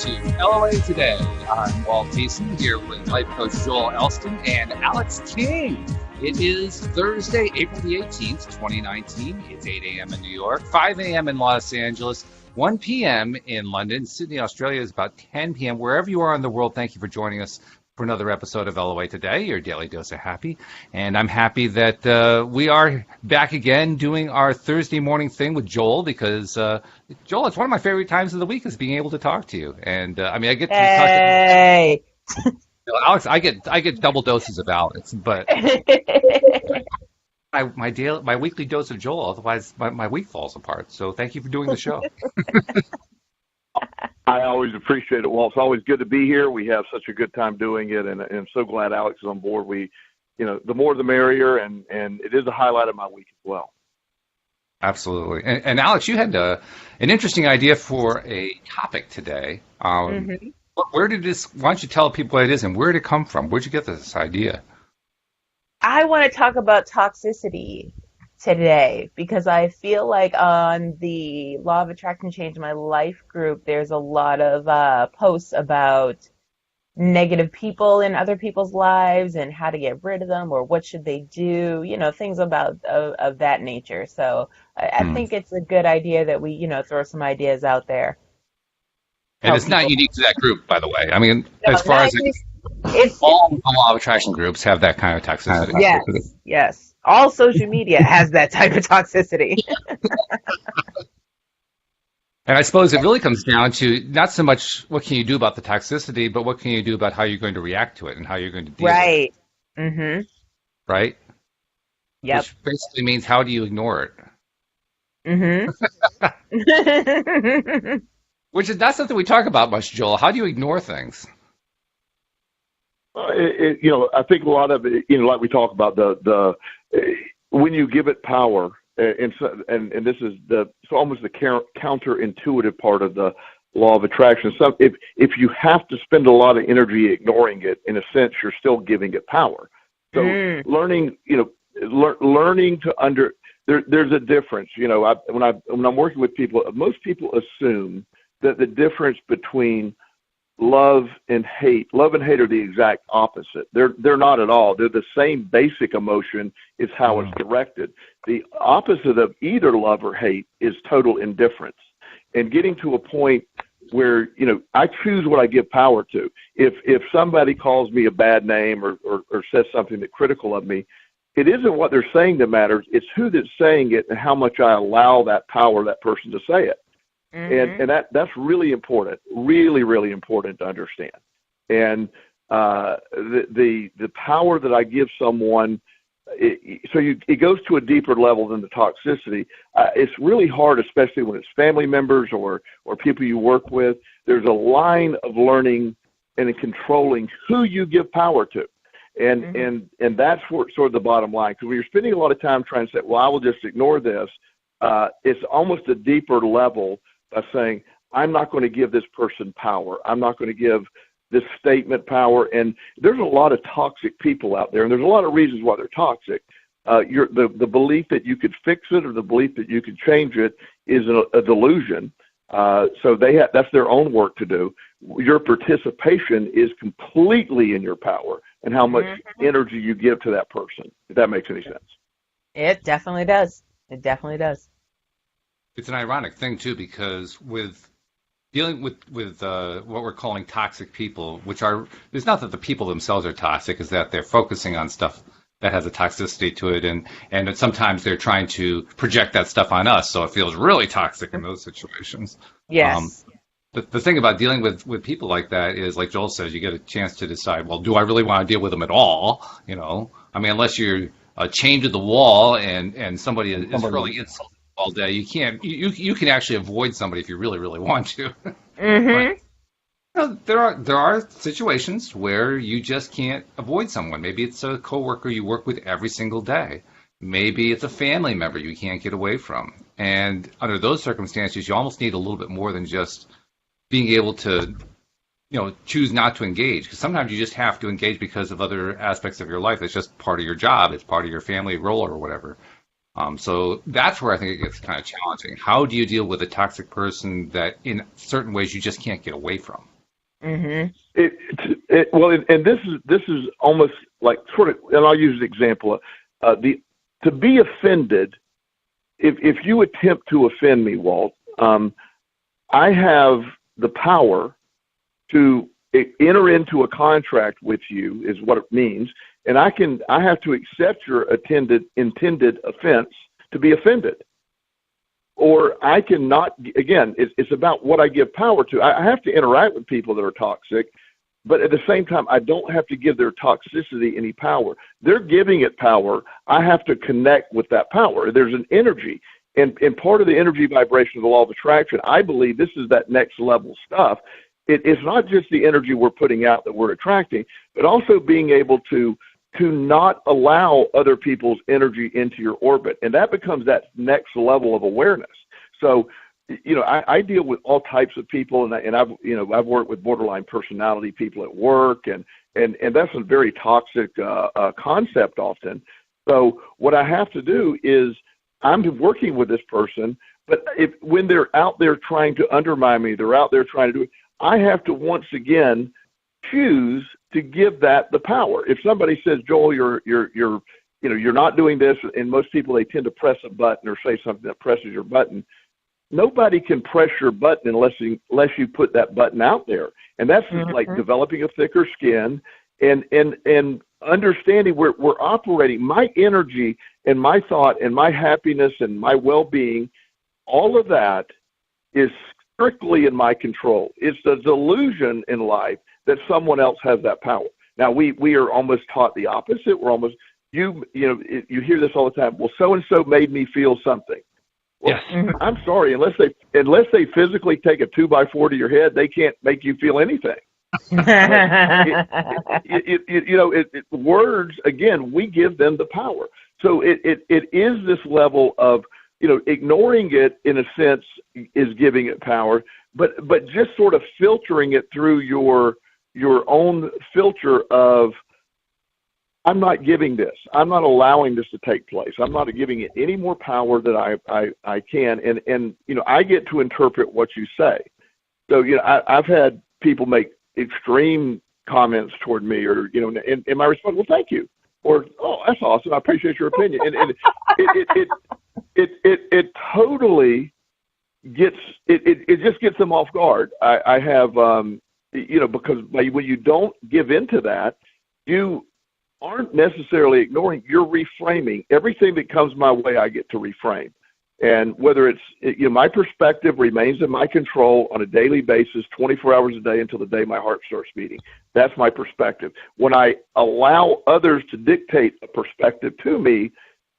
to LOA Today. I'm Walt Mason here with life coach Joel Elston and Alyx King. It is Thursday, April the 18th, 2019. It's 8 a.m. in New York, 5 a.m. in Los Angeles, 1 p.m. in London. Sydney, Australia is about 10 p.m. Wherever you are in the world, thank you for joining us for another episode of LOA Today, your daily dose of happy. And I'm happy that we are back again doing our Thursday morning thing with Joel because, Joel, it's one of my favorite times of the week is being able to talk to you. And, I mean, I get to talk to Alyx, I get double doses of Alyx, but my weekly dose of Joel, otherwise my week falls apart. So thank you for doing the show. I always appreciate it, Walt. It's always good to be here. We have such a good time doing it, and I'm so glad Alyx is on board. The more the merrier, and it is a highlight of my week as well. Absolutely. And Alyx, you had an interesting idea for a topic today. Where did this? Why don't you tell people what it is and where did it come from? Where'd you get this idea? I want to talk about toxicity today because I feel like on the Law of Attraction Change My Life group, there's a lot of posts about negative people in other people's lives and how to get rid of them or what should they do, things about of that nature. So I think it's a good idea that we, throw some ideas out there. And it's not unique to that group, by the way. I mean, No, as far as all the Law of Attraction groups have that kind of toxicity. Yes. All social media has that type of toxicity. And I suppose it really comes down to not so much what can you do about the toxicity, but what can you do about how you're going to react to it and how you're going to deal with it. Mm-hmm. Right? Yep. Which basically means how do you ignore it? Mm-hmm. Which is not something we talk about much, Joel. How do you ignore things? I think a lot of it, like we talk about when you give it power, and this is almost the counterintuitive part of the law of attraction. So if you have to spend a lot of energy ignoring it, in a sense, you're still giving it power. So learning to there's a difference. When I'm working with people, most people assume that the difference between love and hate are the exact opposite. They're not at all. They're the same basic emotion. It's how it's directed. The opposite of either love or hate is total indifference. And getting to a point where, I choose what I give power to. If somebody calls me a bad name or says something that's critical of me, it isn't what they're saying that matters. It's who that's saying it and how much I allow that person to say it. Mm-hmm. And that's really important, really, really important to understand. And the power that I give someone, it goes to a deeper level than the toxicity. It's really hard, especially when it's family members or people you work with. There's a line of learning and controlling who you give power to. And that's sort of the bottom line. Because when you're spending a lot of time trying to say, well, I will just ignore this, it's almost a deeper level of saying, I'm not going to give this person power. I'm not going to give this statement power. And there's a lot of toxic people out there, and there's a lot of reasons why they're toxic. The belief that you could fix it or the belief that you could change it is a delusion. So that's their own work to do. Your participation is completely in your power and how much energy you give to that person, if that makes any sense. It definitely does. It definitely does. It's an ironic thing, too, because with dealing with what we're calling toxic people, it's not that the people themselves are toxic, is that they're focusing on stuff that has a toxicity to it, and sometimes they're trying to project that stuff on us, so it feels really toxic in those situations. Yes. The thing about dealing with people like that is, like Joel says, you get a chance to decide, well, do I really want to deal with them at all? I mean, unless you're chained to the wall and somebody is really insulted all day, you can actually avoid somebody if you really, really want to. But, there are situations where you just can't avoid someone. Maybe it's a coworker you work with every single day. Maybe it's a family member you can't get away from. And under those circumstances, you almost need a little bit more than just being able to, choose not to engage. Because sometimes you just have to engage because of other aspects of your life. It's just part of your job. It's part of your family role or whatever. So that's where I think it gets kind of challenging. How do you deal with a toxic person that in certain ways you just can't get away from? Mhm. And this is almost like sort of, and I'll use an example. To be offended, if you attempt to offend me, Walt, I have the power to enter into a contract with you, is what it means, and I have to accept your intended offense to be offended. Or I cannot, again, it's about what I give power to. I have to interact with people that are toxic, but at the same time, I don't have to give their toxicity any power. They're giving it power. I have to connect with that power. There's an energy. And part of the energy vibration of the law of attraction, I believe this is that next level stuff. It's not just the energy we're putting out that we're attracting, but also being able to not allow other people's energy into your orbit. And that becomes that next level of awareness. So, I deal with all types of people, and I've worked with borderline personality people at work, and that's a very toxic concept often. So what I have to do is I'm working with this person, but when they're out there trying to undermine me, they're out there trying to do it, I have to once again choose to give that the power. If somebody says, Joel, you're not doing this, and most people, they tend to press a button or say something that presses your button. Nobody can press your button unless you put that button out there. And that's like developing a thicker skin and understanding we're operating. My energy and my thought and my happiness and my well-being, all of that is strictly in my control. It's the delusion in life that someone else has that power. Now, we are almost taught the opposite. We're almost, you hear this all the time. Well, so-and-so made me feel something. Well, yes. I'm sorry, unless they physically take a 2x4 to your head, they can't make you feel anything. Words, again, we give them the power. So it is this level of, ignoring it in a sense is giving it power, but just sort of filtering it through your own filter of, I'm not giving this. I'm not allowing this to take place. I'm not giving it any more power than I can. And I get to interpret what you say. So, I've had people make extreme comments toward me, or, and my response, well, thank you. Or, oh, that's awesome. I appreciate your opinion. And it totally it just gets them off guard. I have, because when you don't give into that, you aren't necessarily ignoring, you're reframing. Everything that comes my way, I get to reframe. And whether it's, my perspective remains in my control on a daily basis, 24 hours a day until the day my heart starts beating. That's my perspective. When I allow others to dictate a perspective to me,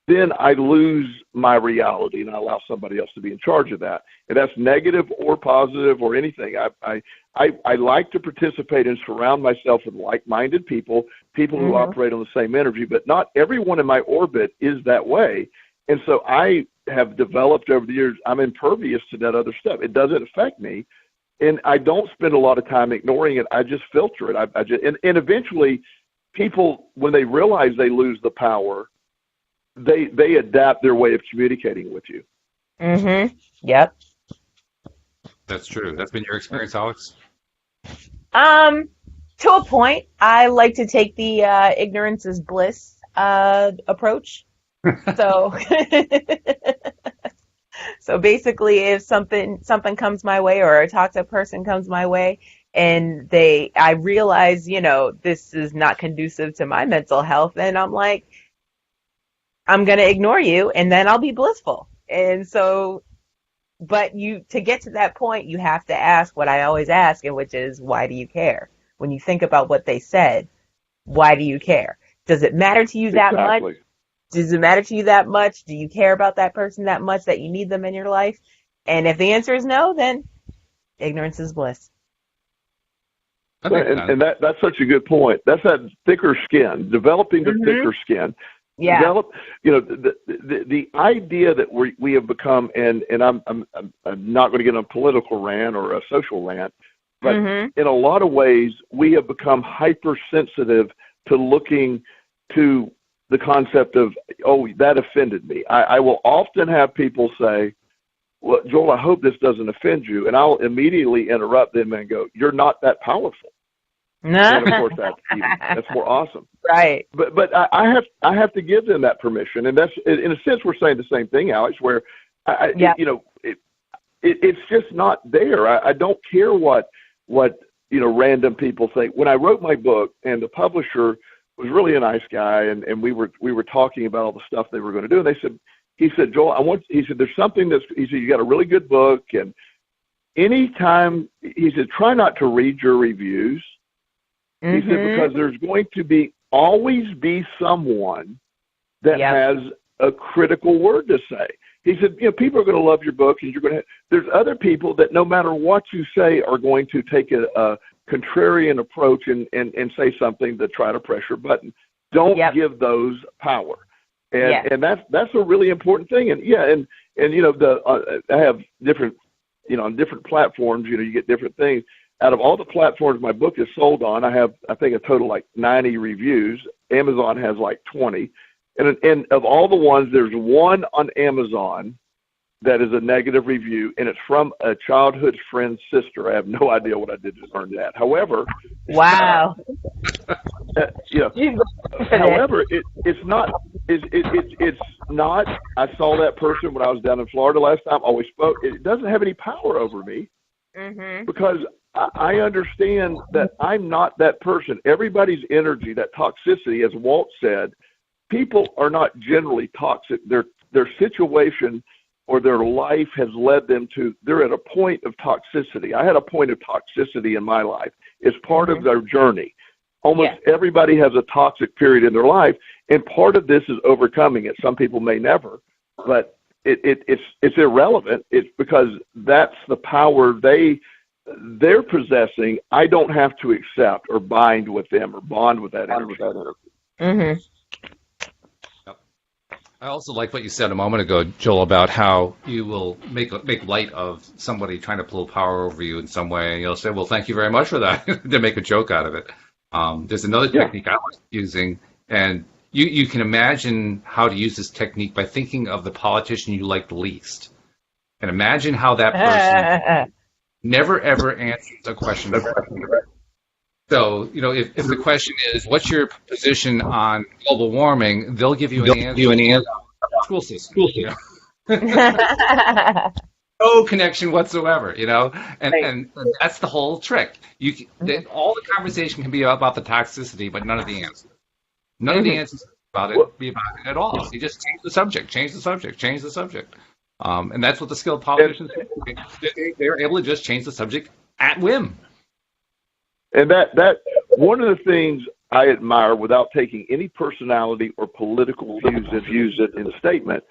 then I lose my reality and I allow somebody else to be in charge of that. And that's negative or positive or anything. I like to participate and surround myself with like-minded people who operate on the same energy, but not everyone in my orbit is that way. And so I have developed over the years, I'm impervious to that other stuff. It doesn't affect me. And I don't spend a lot of time ignoring it. I just filter it. And eventually people, when they realize they lose the power, they adapt their way of communicating with you. Yep. That's true. That's been your experience, Alyx? To a point. I like to take the ignorance is bliss approach. So so basically, if something comes my way, or a toxic person comes my way, and I realize, this is not conducive to my mental health, and I'm like, I'm going to ignore you, and then I'll be blissful. And so, but to get to that point, you have to ask what I always ask, and which is, why do you care? When you think about what they said, why do you care? Does it matter to you that much? Does it matter to you that much? Do you care about that person that much that you need them in your life? And if the answer is no, then ignorance is bliss. And that's such a good point. That's that thicker skin, developing the thicker skin. Yeah. Develop, the idea that we have become, and I'm not going to get on a political rant or a social rant, but in a lot of ways we have become hypersensitive to looking to the concept of, oh, that offended me. I will often have people say, well, Joel, I hope this doesn't offend you. And I'll immediately interrupt them and go, you're not that powerful. And of course, that's more awesome. Right. But I have to give them that permission. And that's, in a sense, we're saying the same thing, Alyx, where, it's just not there. I don't care what random people think. When I wrote my book, and the publisher was really a nice guy, and we were talking about all the stuff they were going to do, and he said, Joel, he said, there's something he said, you got a really good book, and anytime, he said, try not to read your reviews. He said, because there's going to always be someone that has a critical word to say. He said, people are going to love your book, and there's other people that no matter what you say are going to take a contrarian approach and say something to try to press your button. Don't give those power. And that's a really important thing. And I have different, on different platforms, you get different things. Out of all the platforms my book is sold on, I have, I think, a total like 90 reviews. Amazon has like 20. And of all the ones, there's one on Amazon that is a negative review, and it's from a childhood friend's sister. I have no idea what I did to earn that. However, wow. However, it's not. It's not. I saw that person when I was down in Florida last time. Always spoke. It doesn't have any power over me because I understand that I'm not that person. Everybody's energy, that toxicity, as Walt said. People are not generally toxic. Their situation or their life has led them to, they're at a point of toxicity. I had a point of toxicity in my life. It's part of their journey. Almost everybody has a toxic period in their life, and part of this is overcoming it. Some people may never, but it's irrelevant. It's because that's the power they're possessing. I don't have to accept or bind with them or bond with that energy. I also like what you said a moment ago, Joel, about how you will make light of somebody trying to pull power over you in some way, and you'll say, well, thank you very much for that, to make a joke out of it. There's another technique I was using, and you can imagine how to use this technique by thinking of the politician you like the least. And imagine how that person never, ever answers a question. So, if the question is, what's your position on global warming, they'll give you an answer. School system. No connection whatsoever, and that's the whole trick. All the conversation can be about the toxicity, but none of the answers. None of the answers be about it at all. So you just change the subject. And that's what the skilled politicians do. They're able to just change the subject at whim. And that one of the things I admire, without taking any personality or political views in the statement,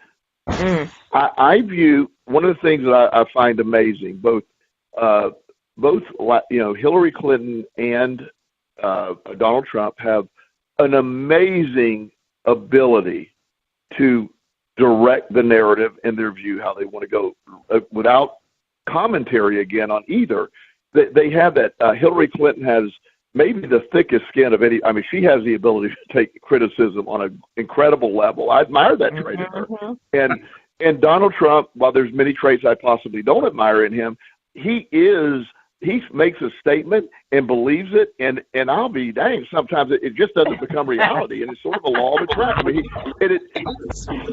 I view one of the things that I find amazing, both Hillary Clinton and Donald Trump have an amazing ability to direct the narrative in their view, how they want to go, without commentary again on either. They have that. Hillary Clinton has maybe the thickest skin of any. I mean, she has the ability to take criticism on an incredible level. I admire that trait in her. And Donald Trump, while there's many traits I possibly don't admire in him, he makes a statement and believes it, and I'll be dang, sometimes it just doesn't become reality, and it's sort of a law of attraction. I mean,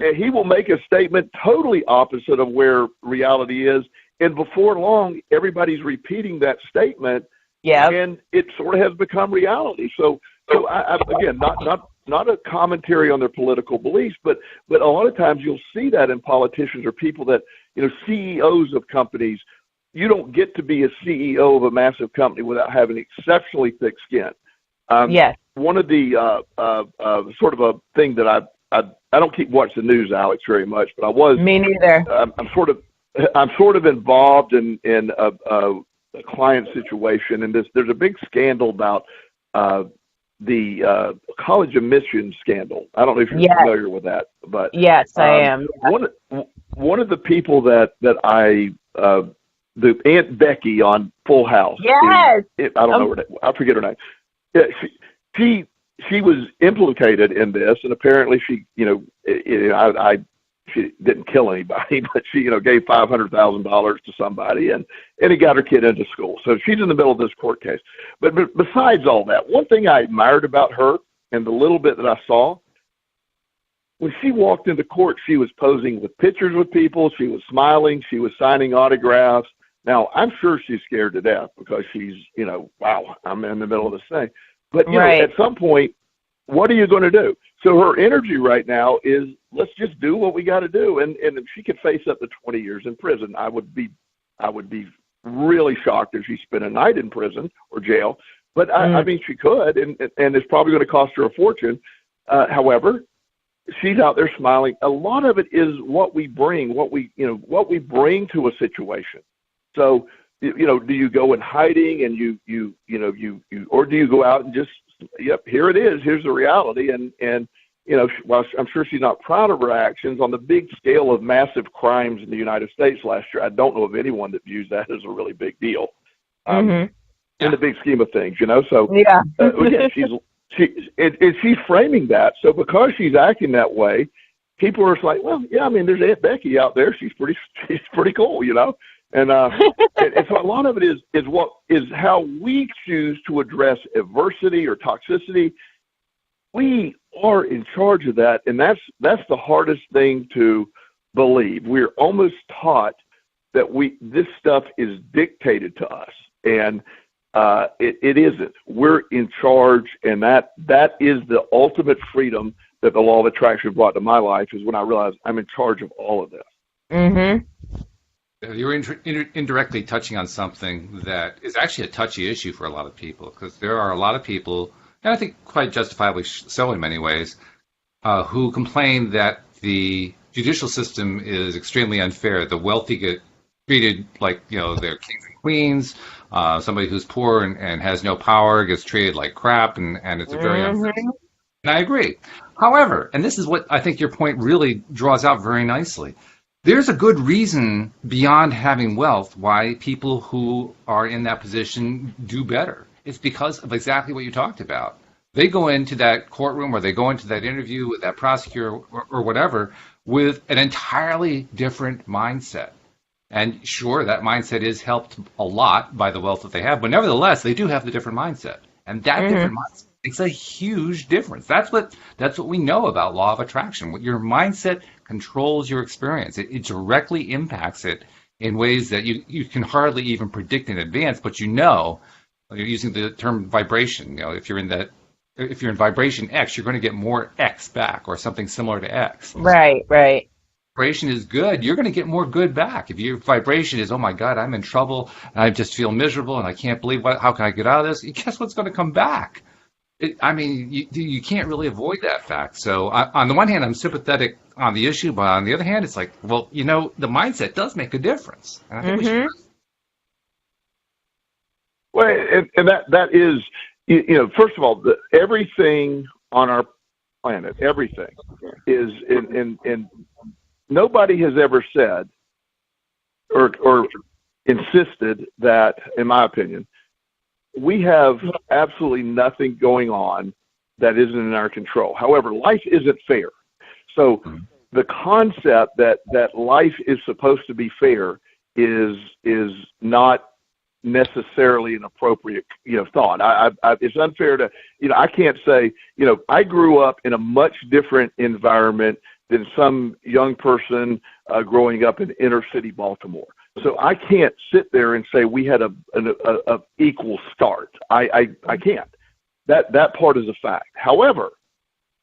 and he will make a statement totally opposite of where reality is. And before long, everybody's repeating that statement, and it sort of has become reality. So I again, not a commentary on their political beliefs, but a lot of times you'll see that in politicians or people that, CEOs of companies. You don't get to be a CEO of a massive company without having exceptionally thick skin. One of the sort of a thing that I don't keep watching the news, Alyx, very much, but I was. Me neither. I'm sort of involved in a client situation, and there's a big scandal about the college admissions scandal. I don't know if you're familiar with that, but yes, I am. One of the people that I the Aunt Becky on Full House. Yes. I don't know her name. I forget her name. Yeah, she was implicated in this, and apparently she she didn't kill anybody, but she, gave $500,000 to somebody, and he got her kid into school. So she's in the middle of this court case. But besides all that, one thing I admired about her and the little bit that I saw, when she walked into court, she was posing with pictures with people. She was smiling. She was signing autographs. Now, I'm sure she's scared to death because she's, wow, I'm in the middle of this thing. But, at some point, what are you going to do? So her energy right now is, let's just do what we got to do. And if she could face up to 20 years in prison, I would be really shocked if she spent a night in prison or jail. But I mean, she could, and it's probably going to cost her a fortune. However, she's out there smiling. A lot of it is what we bring, what we bring to a situation. So, do you go in hiding and you or do you go out and just, yep, here it is. Here's the reality. And while I'm sure she's not proud of her actions on the big scale of massive crimes in the United States last year, I don't know of anyone that views that as a really big deal in the big scheme of things, So again, she's framing that. So because she's acting that way, people are just like, well, yeah, I mean, there's Aunt Becky out there. She's pretty cool, And, and so a lot of it is how we choose to address adversity or toxicity. We are in charge of that, and that's the hardest thing to believe. We're almost taught that this stuff is dictated to us, and it isn't. We're in charge, and that is the ultimate freedom that the law of attraction brought to my life, is when I realized I'm in charge of all of this. Mm-hmm. You were indirectly touching on something that is actually a touchy issue for a lot of people, because there are a lot of people, and I think quite justifiably so in many ways, who complain that the judicial system is extremely unfair. The wealthy get treated like, they're kings and queens. Somebody who's poor and has no power gets treated like crap, and it's a very unfair. And I agree. However, and this is what I think your point really draws out very nicely, there's a good reason beyond having wealth why people who are in that position do better. It's because of exactly what you talked about. They go into that courtroom or they go into that interview with that prosecutor or whatever with an entirely different mindset. And sure, that mindset is helped a lot by the wealth that they have, but nevertheless, they do have the different mindset. And that different mindset makes a huge difference. That's what we know about law of attraction. What your mindset controls your experience. It directly impacts it in ways that you can hardly even predict in advance, but you're using the term vibration. If you're in vibration X, you're going to get more X back or something similar to X. Right. Vibration is good, you're going to get more good back. If your vibration is, oh my God, I'm in trouble and I just feel miserable and I can't believe how can I get out of this? Guess what's going to come back? You can't really avoid that fact. So on the one hand, I'm sympathetic on the issue, but on the other hand, it's like, well, the mindset does make a difference. And I think we should. Well, and that is, first of all, everything on our planet, everything is in nobody has ever said or insisted that, in my opinion, we have absolutely nothing going on that isn't in our control. However, life isn't fair. So the concept that life is supposed to be fair is not necessarily an appropriate, thought. It's unfair to, I can't say, I grew up in a much different environment than some young person growing up in inner city Baltimore. So I can't sit there and say we had a equal start. I can't. That part is a fact. However,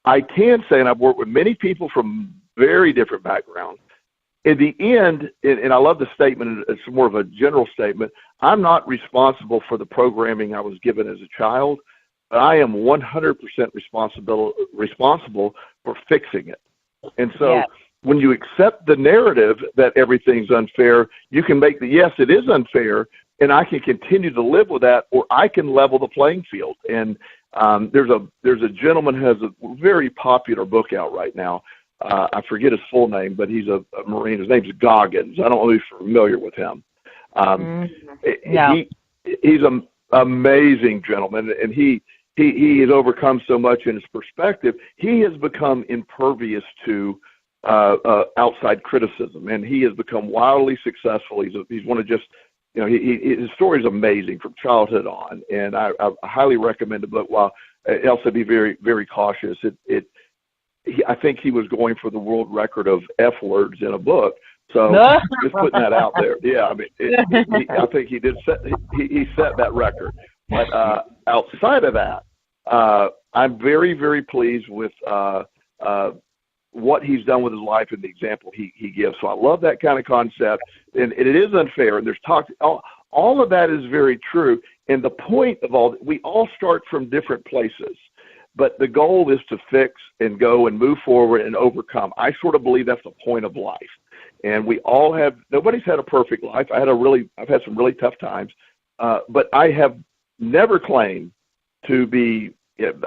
I can say, and I've worked with many people from very different backgrounds, in the end, and I love the statement, it's more of a general statement, I'm not responsible for the programming I was given as a child, but I am 100% responsible for fixing it. And so when you accept the narrative that everything's unfair, you can make yes, it is unfair, and I can continue to live with that, or I can level the playing field. And there's a gentleman who has a very popular book out right now. I forget his full name, but he's a Marine. His name's Goggins. I don't know if you're familiar with him. No. He's an amazing gentleman, and he has overcome so much in his perspective. He has become impervious to outside criticism, and he has become wildly successful. He's one of just, his story is amazing from childhood on, and I highly recommend the book. While also be very, very cautious. I think he was going for the world record of F words in a book. So just putting that out there. Yeah, I mean, I think he did he set that record. But outside of that, I'm very, very pleased with what he's done with his life and the example he gives. So I love that kind of concept, and it is unfair. And there's all of that is very true. And the point of we all start from different places, but the goal is to fix and go and move forward and overcome. I sort of believe that's the point of life. And we all nobody's had a perfect life. I've had some really tough times, but I have never claimed to be,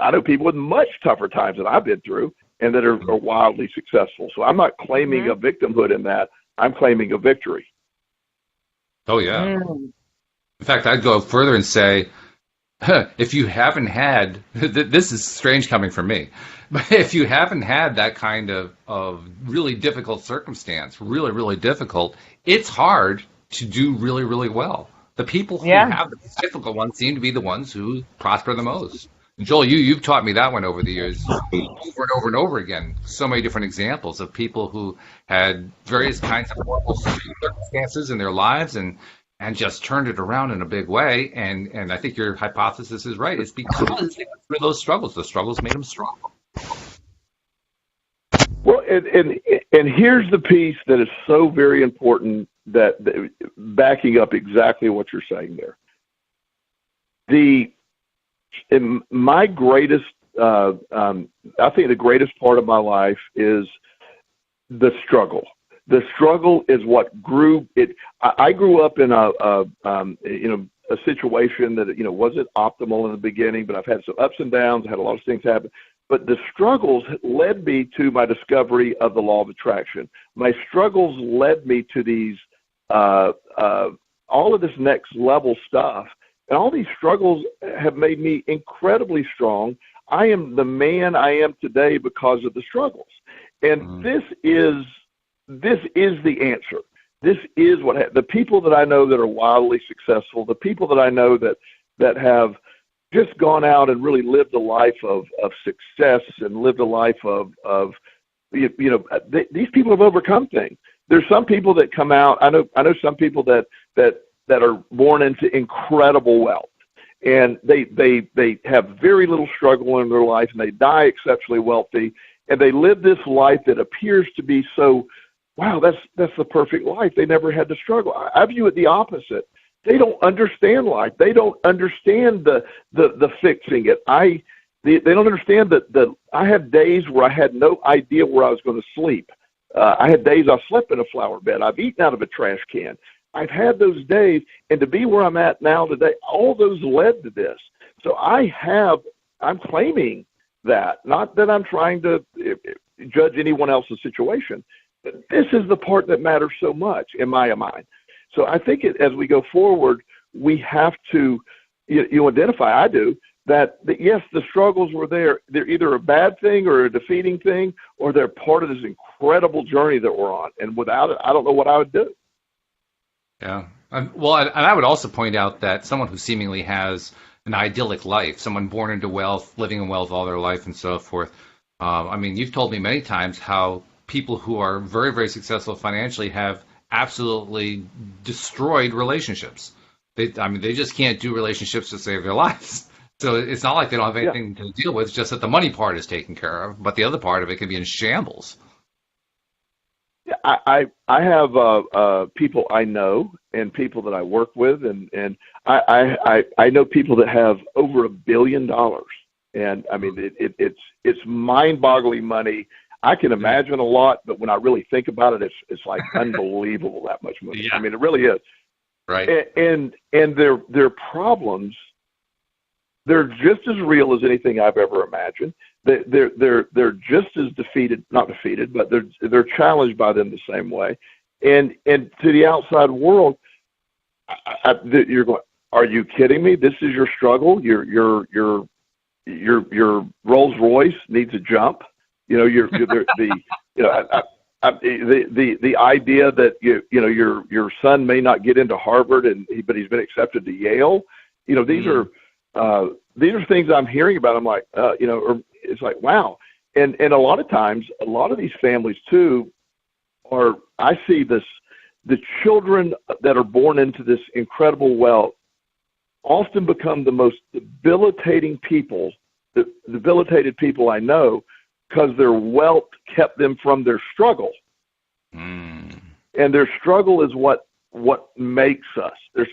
I know people with much tougher times than I've been through and that are wildly successful. So I'm not claiming a victimhood in that. I'm claiming a victory. Oh, yeah. In fact, I'd go further and say, if you haven't had, this is strange coming from me, but if you haven't had that kind of really difficult circumstance, really, really difficult, it's hard to do really, really well. The people who have the difficult ones seem to be the ones who prosper the most. Joel, you've taught me that one over the years, over and over and over again. So many different examples of people who had various kinds of horrible circumstances in their lives and just turned it around in a big way. And I think your hypothesis is right. It's because they went through those struggles. The struggles made them strong. Well, and here's the piece that is so very important, that backing up exactly what you're saying there. My greatest, I think the greatest part of my life is the struggle. The struggle is what grew it. I grew up in a situation that, wasn't optimal in the beginning, but I've had some ups and downs. I had a lot of things happen. But the struggles led me to my discovery of the law of attraction. My struggles led me to these, all of this next level stuff. And all these struggles have made me incredibly strong. I am the man I am today because of the struggles. And this is the answer. This is the people that I know that are wildly successful, the people that I know that have just gone out and really lived a life of success and lived a life of these people have overcome things. There's some people that come out. I know some people that are born into incredible wealth, and they have very little struggle in their life, and they die exceptionally wealthy, and they live this life that appears to be so, wow, that's the perfect life. They never had to struggle. I view it the opposite. They don't understand life. They don't understand the fixing it. They don't understand that I had days where I had no idea where I was going to sleep. I had days I slept in a flower bed. I've eaten out of a trash can. I've had those days, and to be where I'm at now today, all those led to this. So I'm claiming that, not that I'm trying to judge anyone else's situation, but this is the part that matters so much in my mind. So I think as we go forward, we have to, identify, I do, that yes, the struggles were there. They're either a bad thing or a defeating thing, or they're part of this incredible journey that we're on. And without it, I don't know what I would do. Yeah. Well, and I would also point out that someone who seemingly has an idyllic life, someone born into wealth, living in wealth all their life and so forth. You've told me many times how people who are very, very successful financially have absolutely destroyed relationships. They just can't do relationships to save their lives. So it's not like they don't have anything to deal with. It's just that the money part is taken care of, but the other part of it can be in shambles. I have people I know and people that I work with, and I know people that have over $1 billion, and I mean it's mind-boggling money. I can imagine a lot, but when I really think about it, it's like unbelievable that much money. Yeah. I mean, it really is. Right. And their problems, they're just as real as anything I've ever imagined. They're just as not defeated, but they're challenged by them the same way. And to the outside world, you're going, are you kidding me? This is your struggle. Your Rolls Royce needs a jump. the idea that your son may not get into Harvard but he's been accepted to Yale. These are things I'm hearing about. I'm like, or it's like, wow. And a lot of times, a lot of these families too I see the children that are born into this incredible wealth often become the most debilitated people I know, because their wealth kept them from their struggle. And their struggle is what makes us.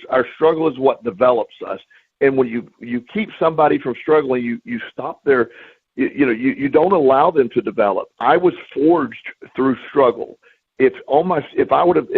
Our struggle is what develops us. And when you keep somebody from struggling, you stop their, you don't allow them to develop. I was forged through struggle. If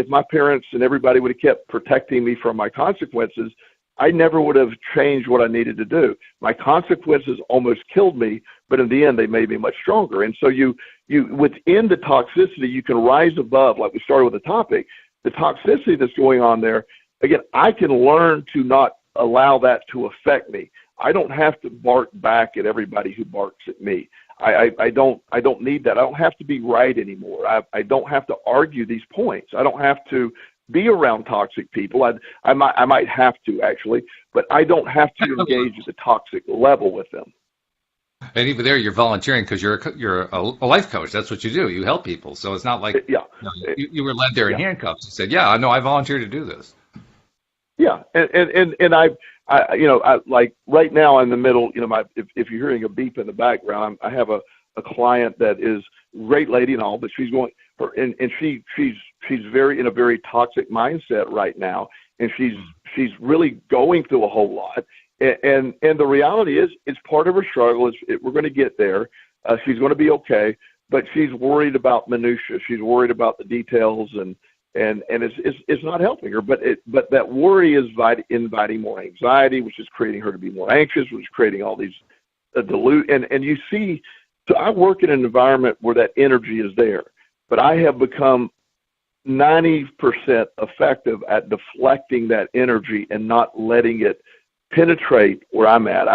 my parents and everybody would have kept protecting me from my consequences, I never would have changed what I needed to do. My consequences almost killed me, but in the end, they made me much stronger. And so you within the toxicity, you can rise above, like we started with the topic, the toxicity that's going on there. Again, I can learn to not allow that to affect me. I don't have to bark back at everybody who barks at me. I don't need that. I don't have to be right anymore. I don't have to argue these points. I don't have to be around toxic people. I might have to, actually, but I don't have to engage at the toxic level with them. And even there, you're volunteering because you're a life coach. That's what you do. You help people. So it's not like you were led there in handcuffs. You said, "Yeah, no, I volunteer to do this." Yeah, and I like right now in the middle. If you're hearing a beep in the background, I have a client that is a great lady and all, but she's going and she's very in a very toxic mindset right now, and she's really going through a whole lot. And the reality is, it's part of her struggle. We're going to get there. She's going to be okay, but she's worried about minutia. She's worried about the details, and it's not helping her. But that worry is inviting more anxiety, which is creating her to be more anxious, which is creating all these dilute. And you see, so I work in an environment where that energy is there, but I have become 90% effective at deflecting that energy and not letting it penetrate where I'm at.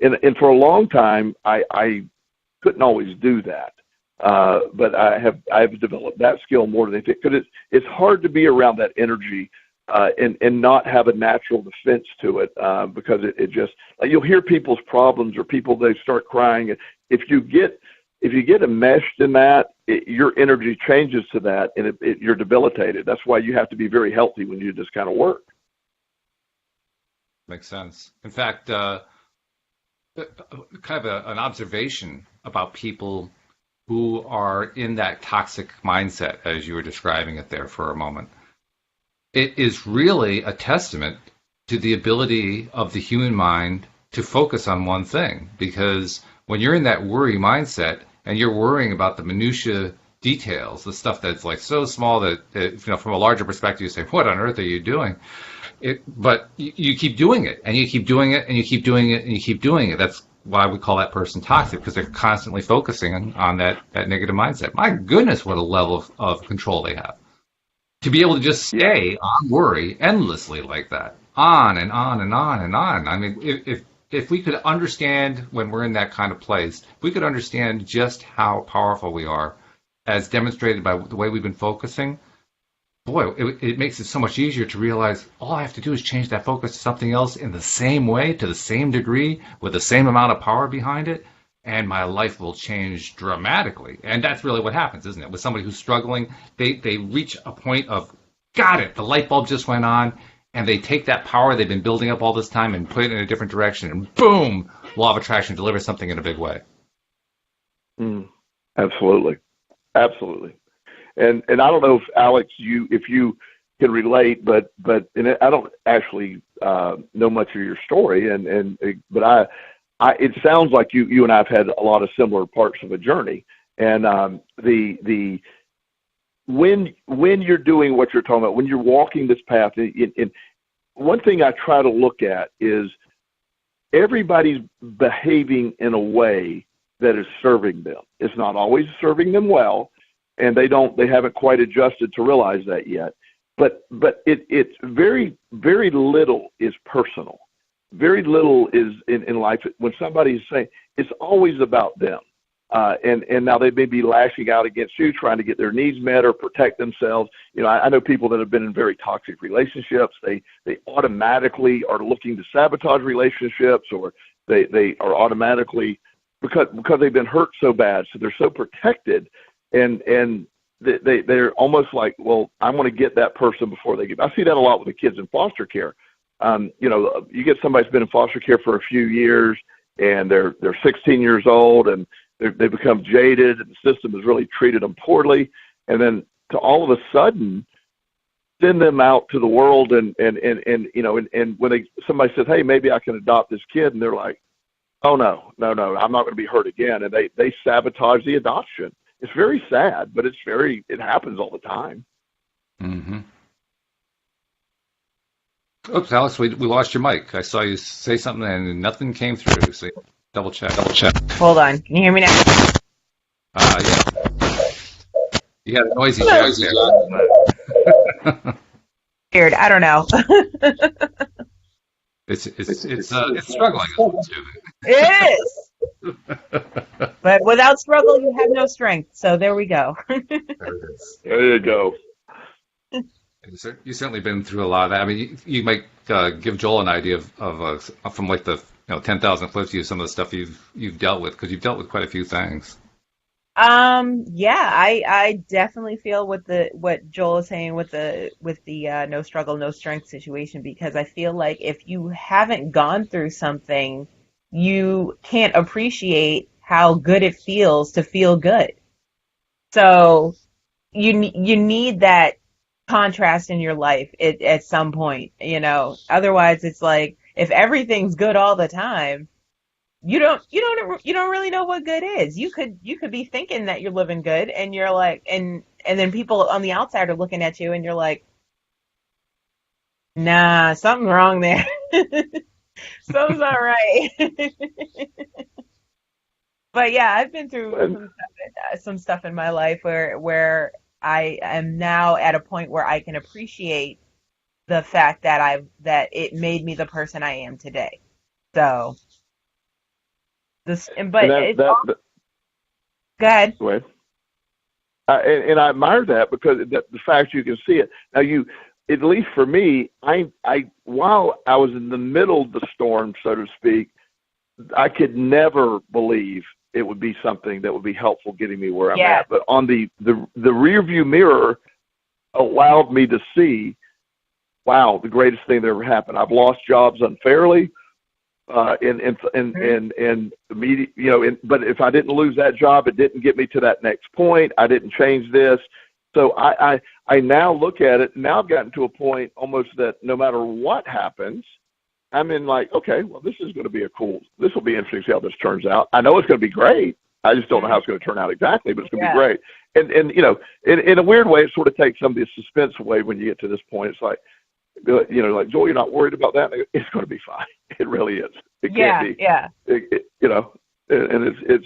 And for a long time, I couldn't always do that. But I've developed that skill more than anything, because it's hard to be around that energy and not have a natural defense to it, because it just, you'll hear people's problems, or they start crying. If you get enmeshed in that, your energy changes to that, and you're debilitated. That's why you have to be very healthy when you do this kind of work. Makes sense. In fact, kind of an observation about people who are in that toxic mindset, as you were describing it there for a moment. It is really a testament to the ability of the human mind to focus on one thing, because when you're in that worry mindset and you're worrying about the minutia details, the stuff that's like so small that from a larger perspective, you say, what on earth are you doing? But you keep doing it, and you keep doing it, and you keep doing it, and you keep doing it. That's why we call that person toxic, because they're constantly focusing on that negative mindset. My goodness, what a level of control they have. To be able to just stay on worry endlessly like that, on and on and on and on. I mean, if we could understand when we're in that kind of place, if we could understand just how powerful we are, as demonstrated by the way we've been focusing, boy, it makes it so much easier to realize all I have to do is change that focus to something else in the same way, to the same degree, with the same amount of power behind it, and my life will change dramatically. And that's really what happens, isn't it? With somebody who's struggling, they reach a point of, got it, the light bulb just went on, and they take that power they've been building up all this time and put it in a different direction, and boom, law of attraction delivers something in a big way. Absolutely. And I don't know if Alyx, if you can relate, but I don't actually know much of your story, but it sounds like you and I've had a lot of similar parts of a journey. And when you're doing what you're talking about, when you're walking this path, one thing I try to look at is everybody's behaving in a way that is serving them. It's not always serving them well, and they haven't quite adjusted to realize that yet. But it's very, very little is personal. Very little is in life. When somebody's saying, it's always about them. and now they may be lashing out against you, trying to get their needs met or protect themselves. I know people that have been in very toxic relationships. They automatically are looking to sabotage relationships, or they are automatically because they've been hurt so bad, so they're so protected, and they're almost like, well, I want to get that person before they get. I see that a lot with the kids in foster care. You get somebody who's been in foster care for a few years, and they're 16 years old, and they become jaded, and the system has really treated them poorly, and then to all of a sudden send them out to the world, and when somebody says, hey, maybe I can adopt this kid, and they're like, oh no, I'm not going to be hurt again, and they sabotage the adoption. It's very sad, but it happens all the time. Mm-hmm. Oops, Alex, we lost your mic. I saw you say something and nothing came through. So double check. Hold on. Can you hear me now? Yeah. You had a noisy jack there. Weird. I don't know. It's struggling a little too. It is. But without struggle, you have no strength. So there we go. There it is. There you go. You've certainly been through a lot of that. I mean, you might give Joel an idea of from like the 10,000 Clips View, some of the stuff you've dealt with, because you've dealt with quite a few things. Yeah, I definitely feel what Joel is saying with the no struggle, no strength situation, because I feel like if you haven't gone through something, you can't appreciate how good it feels to feel good. So you need that contrast in your life at some point, otherwise it's like, if everything's good all the time, you don't really know what good is. You could be thinking that you're living good, and you're like, and then people on the outside are looking at you, and you're like, nah, something's wrong there. Something's not right. But yeah, I've been through some stuff in my life where I am now at a point where I can appreciate the fact that it made me the person I am today. So go ahead. Go ahead. And I admire that, because the fact you can see it now. At least for me, I while I was in the middle of the storm, so to speak, I could never believe it would be something that would be helpful getting me where I'm at. But on the rear view mirror allowed me to see, wow, the greatest thing that ever happened. I've lost jobs unfairly, and immediate, but if I didn't lose that job, it didn't get me to that next point. I didn't change this. So I now look at it. Now I've gotten to a point almost that no matter what happens, I'm in like, okay, well, this will be interesting to see how this turns out. I know it's going to be great. I just don't know how it's going to turn out exactly, but it's going to be great. And in a weird way, it sort of takes some of the suspense away when you get to this point. It's like, like, Joel, you're not worried about that? It's going to be fine. It really is. It can't be. Yeah. And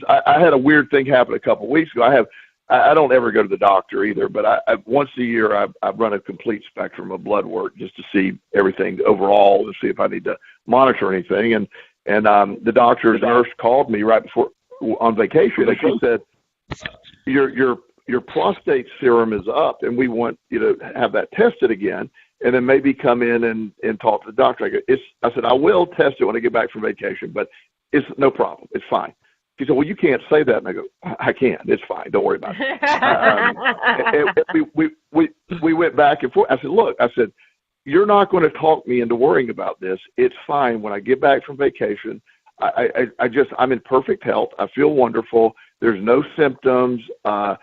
I had a weird thing happen a couple of weeks ago. I don't ever go to the doctor either, but I once a year I run a complete spectrum of blood work just to see everything overall, to see if I need to monitor anything. And the doctor's nurse called me right before on vacation, and she said, your prostate serum is up, and we want you to have that tested again, and then maybe come in and talk to the doctor. I said, I will test it when I get back from vacation, but it's no problem. It's fine. She said, well, you can't say that. And I go, I can. It's fine. Don't worry about it. We went back and forth. I said, look, you're not going to talk me into worrying about this. It's fine. When I get back from vacation, I'm in perfect health. I feel wonderful. There's no symptoms. That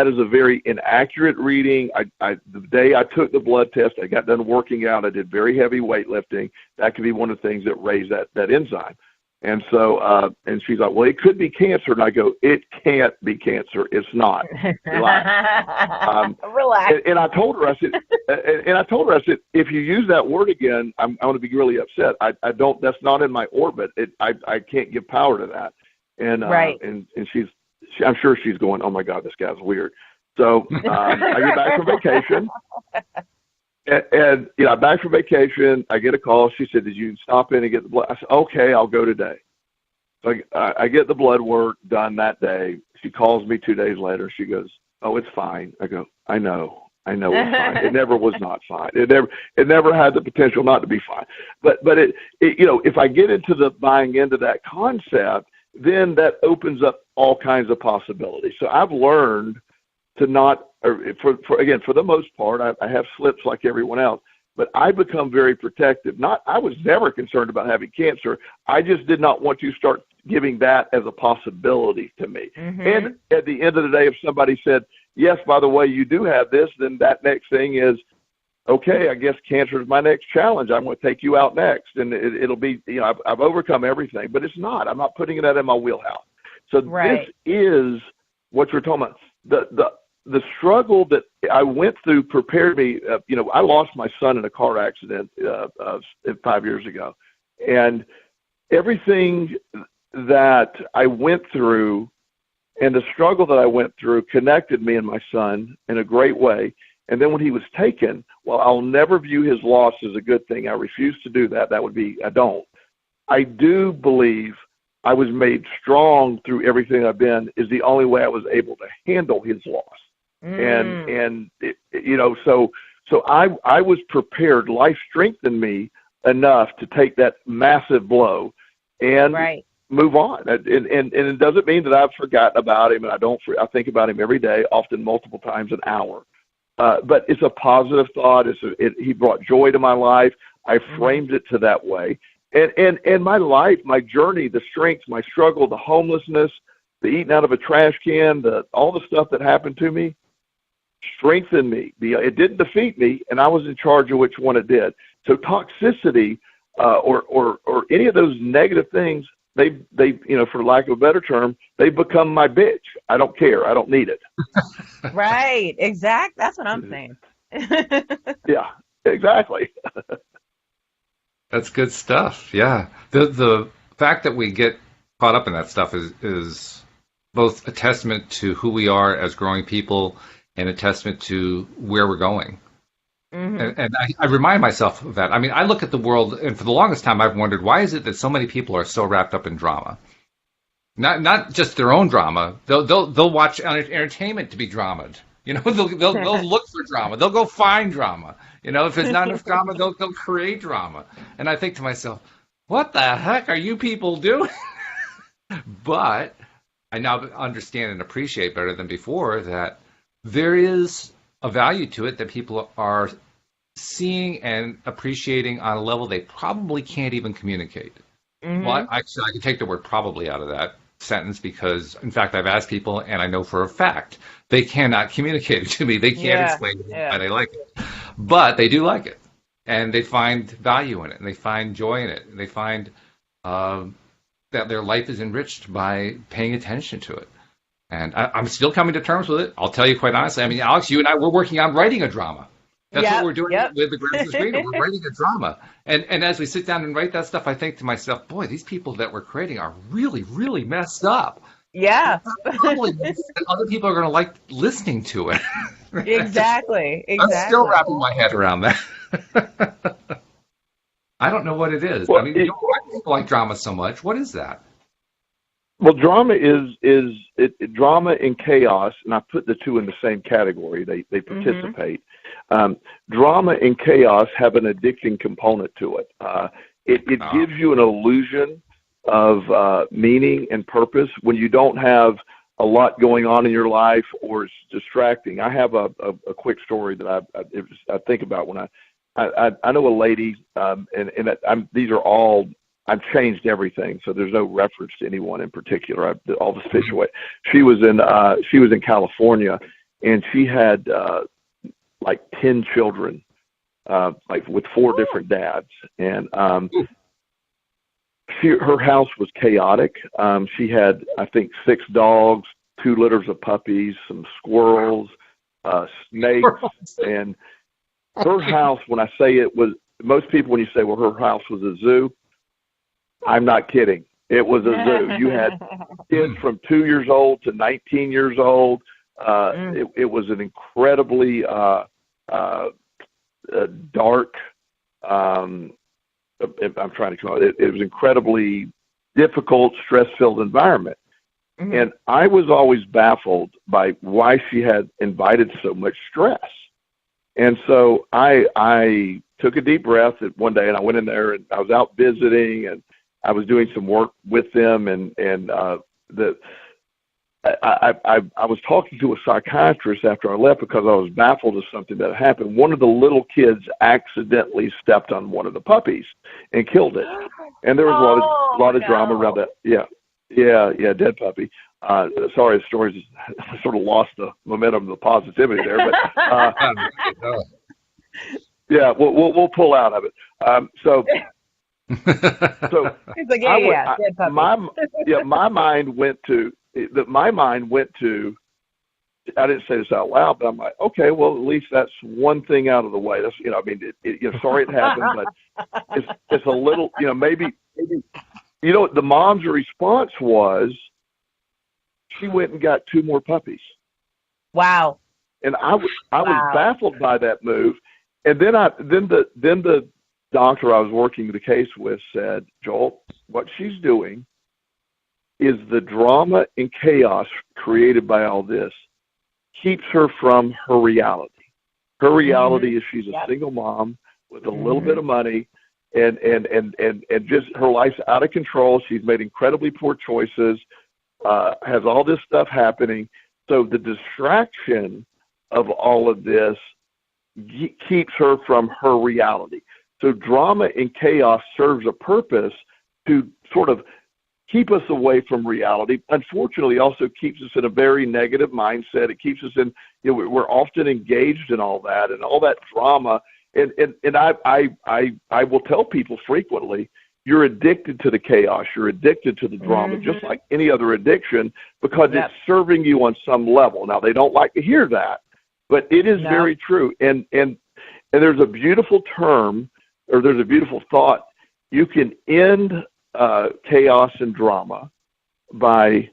is a very inaccurate reading. The day I took the blood test, I got done working out. I did very heavy weightlifting. That could be one of the things that raised that enzyme. And so, and she's like, well, it could be cancer. And I go, it can't be cancer. It's not. Relax. Relax. And I told her, I said, if you use that word again, I'm going to be really upset. I don't, that's not in my orbit. I can't give power to that. And, right. And I'm sure she's going, oh my God, this guy's weird. So, I get back from vacation. And back from vacation, I get a call. She said, did you stop in and get the blood? I said, okay, I'll go today. So I get the blood work done that day. She calls me 2 days later. She goes, "Oh, it's fine." I go, I know it's fine. It never was not fine. It never had the potential not to be fine. But it if I get into the buying into that concept, then that opens up all kinds of possibilities. So I've learned to not, for the most part, I have slips like everyone else, but I become very protective. I was never concerned about having cancer. I just did not want to start giving that as a possibility to me. Mm-hmm. And at the end of the day, if somebody said, yes, by the way, you do have this, then that next thing is, okay, I guess cancer is my next challenge. I'm going to take you out next. And it'll be, I've overcome everything, but it's not. I'm not putting that in my wheelhouse. So Right. This is what you're talking about. The struggle that I went through prepared me. I lost my son in a car accident 5 years ago. And everything that I went through and the struggle that I went through connected me and my son in a great way. And then when he was taken, well, I'll never view his loss as a good thing. I refuse to do that. I do believe I was made strong through everything I've been is the only way I was able to handle his loss. So I was prepared. Life strengthened me enough to take that massive blow and move on. And it doesn't mean that I've forgotten about him, and I think about him every day, often multiple times an hour. But it's a positive thought. He brought joy to my life. I framed it to that way. And my life, my journey, the strength, my struggle, the homelessness, the eating out of a trash can, all the stuff that happened to me, strengthened me. It didn't defeat me, and I was in charge of which one it did. So toxicity or any of those negative things, they for lack of a better term, they become my bitch. I don't care. I don't need it. Right. Exact. That's what I'm saying. Yeah, exactly. That's good stuff. Yeah. The fact that we get caught up in that stuff is both a testament to who we are as growing people and a testament to where we're going. Mm-hmm. And I remind myself of that. I mean, I look at the world, and for the longest time, I've wondered, why is it that so many people are so wrapped up in drama? Not just their own drama. They'll watch entertainment to be dramaed. They'll look for drama. They'll go find drama. If there's not enough drama, they'll create drama. And I think to myself, what the heck are you people doing? But I now understand and appreciate better than before that there is a value to it that people are seeing and appreciating on a level they probably can't even communicate. Mm-hmm. Well, I can take the word probably out of that sentence because, in fact, I've asked people, and I know for a fact, they cannot communicate it to me. They can't explain to me why they like it. But they do like it, and they find value in it, and they find joy in it, and they find that their life is enriched by paying attention to it. And I'm still coming to terms with it. I'll tell you quite honestly. I mean, Alyx, you and I, we're working on writing a drama. That's what we're doing with the Grams of Green. We're writing a drama. And as we sit down and write that stuff, I think to myself, boy, these people that we're creating are really, really messed up. Yeah. And other people are going to like listening to it. Exactly. I'm still wrapping my head around that. I don't know what it is. Well, why do people like drama so much? What is that? Well, drama is drama and chaos, and I put the two in the same category. They participate. Mm-hmm. Drama and chaos have an addicting component to it. It gives you an illusion of meaning and purpose when you don't have a lot going on in your life or it's distracting. I have a quick story that I think about when I know a lady, these are all. I've changed everything, so there's no reference to anyone in particular. All the fish away. She was in California, and she had like 10 children, like with 4 different dads, and her house was chaotic. She had, I think, 6 dogs, 2 litters of puppies, some squirrels, snakes, and her house. When I say it was, most people when you say, well, her house was a zoo. I'm not kidding. It was a zoo. You had kids from 2 years old to 19 years old. It was an incredibly dark. I'm trying to come out. It was incredibly difficult, stress-filled environment. Mm-hmm. And I was always baffled by why she had invited so much stress. And so I took a deep breath one day, and I went in there, and I was out visiting, and I was doing some work with them, I was talking to a psychiatrist after I left because I was baffled at something that happened. One of the little kids accidentally stepped on one of the puppies and killed it, and there was a lot of drama around that. Yeah, dead puppy. Sorry, the story's sort of lost the momentum of the positivity there, but yeah, we'll pull out of it. So it's like, dead puppy. my mind went to. I didn't say this out loud, but I'm like, okay, well, at least that's one thing out of the way. That's, sorry it happened, but it's a little, maybe, the mom's response was she went and got 2 more puppies. Wow. And I was baffled by that move. And then the doctor I was working the case with said, Joel, what she's doing is the drama and chaos created by all this keeps her from her reality. Her reality is she's a single mom with a little bit of money, and just her life's out of control. She's made incredibly poor choices, has all this stuff happening. So the distraction of all of this keeps her from her reality. So drama and chaos serves a purpose to sort of keep us away from reality. Unfortunately, also keeps us in a very negative mindset. It keeps us in, we're often engaged in all that drama. And I will tell people frequently, you're addicted to the chaos. You're addicted to the drama, just like any other addiction, because it's serving you on some level. Now, they don't like to hear that, but it is very true. And there's a beautiful term, or there's a beautiful thought. You can end chaos and drama by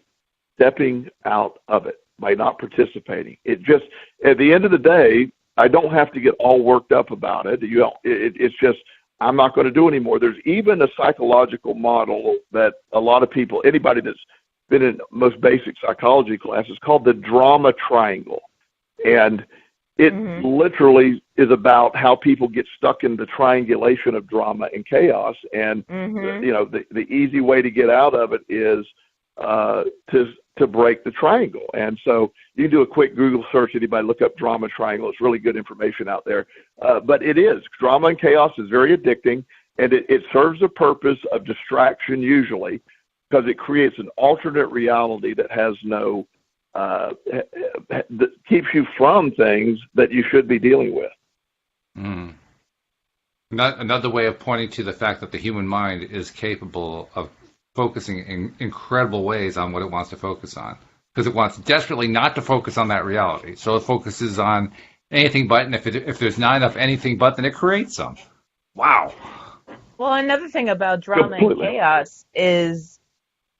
stepping out of it, by not participating. It just, at the end of the day, I don't have to get all worked up about it. It's just, I'm not going to do anymore. There's even a psychological model that a lot of people, anybody that's been in most basic psychology classes, called the drama triangle. And it literally is about how people get stuck in the triangulation of drama and chaos. And, the easy way to get out of it is to break the triangle. And so you can do a quick Google search. Anybody look up drama triangle. It's really good information out there. But it is. Drama and chaos is very addicting, and it serves a purpose of distraction usually, because it creates an alternate reality that has no that keeps you from things that you should be dealing with. Another way of pointing to the fact that the human mind is capable of focusing in incredible ways on what it wants to focus on, because it wants desperately not to focus on that reality. So it focuses on anything but, and if there's not enough anything but, then it creates some. Wow. Well, another thing about drama and chaos is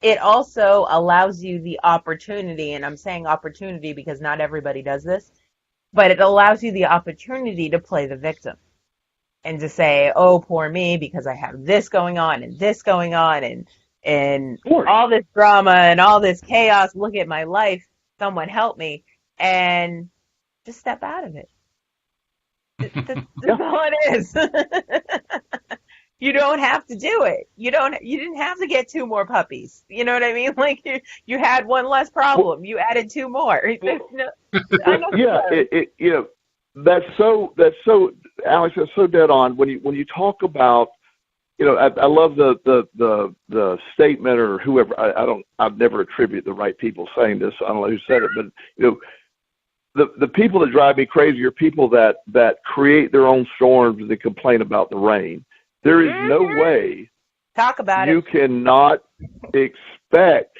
it also allows you the opportunity, and I'm saying opportunity because not everybody does this, but it allows you the opportunity to play the victim and to say, oh, poor me, because I have this going on and this going on and all this drama and all this chaos. Look at my life. Someone help me. And just step out of it. That's all it is. You don't have to do it. You didn't have to get 2 more puppies. You know what I mean? Like you had one less problem. You added 2 more. That's so Alyx, that's so dead on. When you talk about, I love the statement, or whoever, I've never attribute the right people saying this. I don't know who said it, but the people that drive me crazy are people that create their own storms and they complain about the rain. There is no way you cannot expect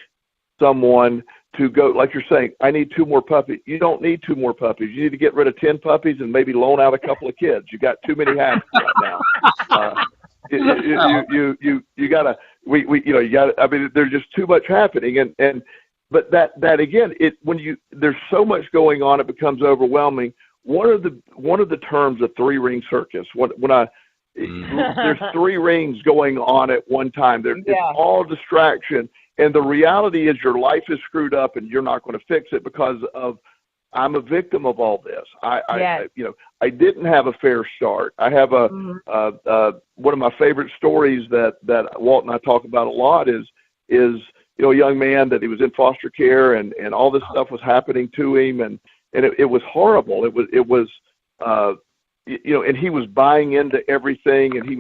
someone to go, like you're saying, I need 2 more puppies. You don't need 2 more puppies. You need to get rid of 10 puppies and maybe loan out a couple of kids. You got too many hats right now. You gotta, you gotta, I mean, there's just too much happening. But that again, there's so much going on, it becomes overwhelming. One of the terms, a 3-ring circus, when There's three rings going on at one time. It's all distraction. And the reality is your life is screwed up and you're not going to fix it because of I'm a victim of all this. I didn't have a fair start. I have one of my favorite stories that Walt and I talk about a lot is a young man that he was in foster care and all this stuff was happening to him and it was horrible. It was and he was buying into everything and he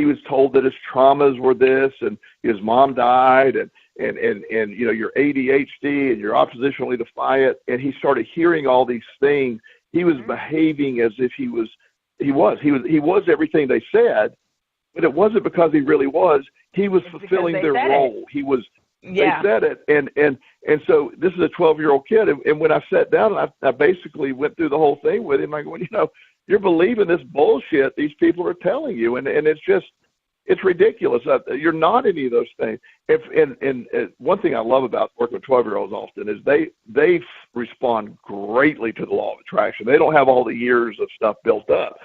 was told that his traumas were this and his mom died and your ADHD and you're oppositionally defiant, and he started hearing all these things. He was behaving as if he was everything they said, but it wasn't because he really was. He was fulfilling their role. They said it, and so this is a 12-year-old kid, and when I sat down, I basically went through the whole thing with him. I go, you're believing this bullshit these people are telling you, and it's ridiculous. You're not any of those things. And one thing I love about working with 12-year-olds often is they respond greatly to the law of attraction. They don't have all the years of stuff built up.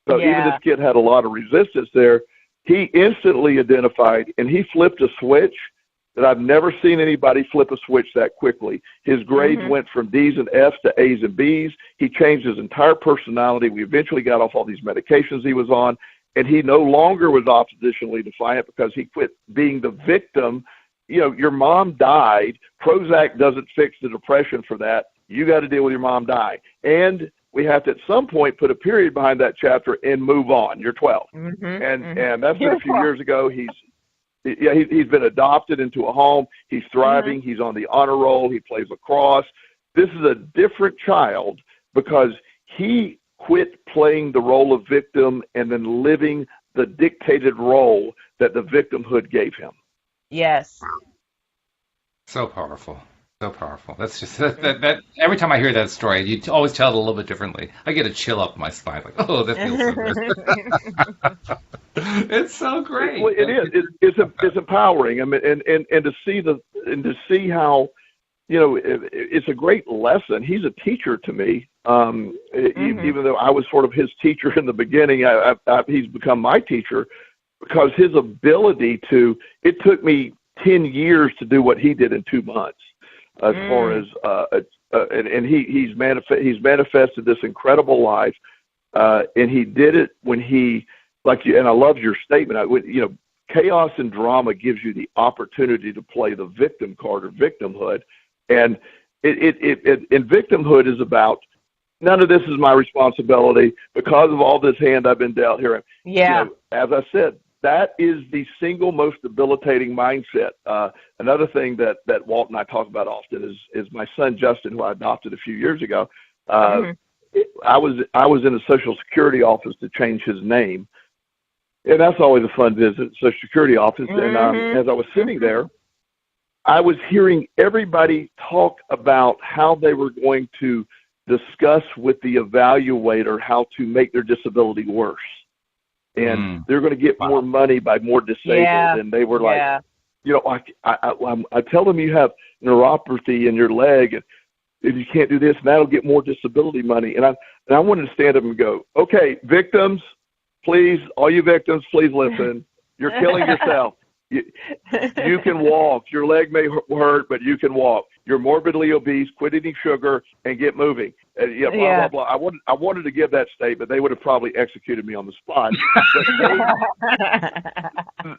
So even this kid had a lot of resistance there. He instantly identified, and he flipped a switch that I've never seen anybody flip a switch that quickly. His grades went from D's and F's to A's and B's. He changed his entire personality. We eventually got off all these medications he was on. And he no longer was oppositionally defiant because he quit being the victim. Your mom died. Prozac doesn't fix the depression for that. You got to deal with your mom dying. And we have to at some point put a period behind that chapter and move on. You're 12. And that's been a few years ago. He's been adopted into a home. He's thriving. He's on the honor roll. He plays lacrosse. This is a different child because he quit playing the role of victim and then living the dictated role that the victimhood gave him. Yes. So powerful. So powerful. That's just that every time I hear that story, you always tell it a little bit differently. I get a chill up my spine, like, oh, that feels so good. It's so great. Well, it is. It's empowering. I mean, and to see how, it's a great lesson. He's a teacher to me. Even though I was sort of his teacher in the beginning, he's become my teacher because his ability it took me 10 years to do what he did in 2 months. As far as and he's manifested this incredible life, and he did it when he and I love your statement. Chaos and drama gives you the opportunity to play the victim card or victimhood, and and victimhood is about none of this is my responsibility because of all this hand I've been dealt here. Yeah, as I said. That is the single most debilitating mindset. Another thing that Walt and I talk about often is my son Justin, who I adopted a few years ago. I was in a Social Security office to change his name, and that's always a fun visit, Social Security office. And as I was sitting there, I was hearing everybody talk about how they were going to discuss with the evaluator how to make their disability worse. And they're going to get more money by more disabled. And they were like, I tell them you have neuropathy in your leg, and if you can't do this, and that'll get more disability money. And I wanted to stand up and go, okay, victims, please, all you victims, please listen. You're killing yourself. You can walk. Your leg may hurt, but you can walk. You're morbidly obese. Quit eating sugar and get moving. Blah, blah, blah. I wanted to give that statement. They would have probably executed me on the spot. But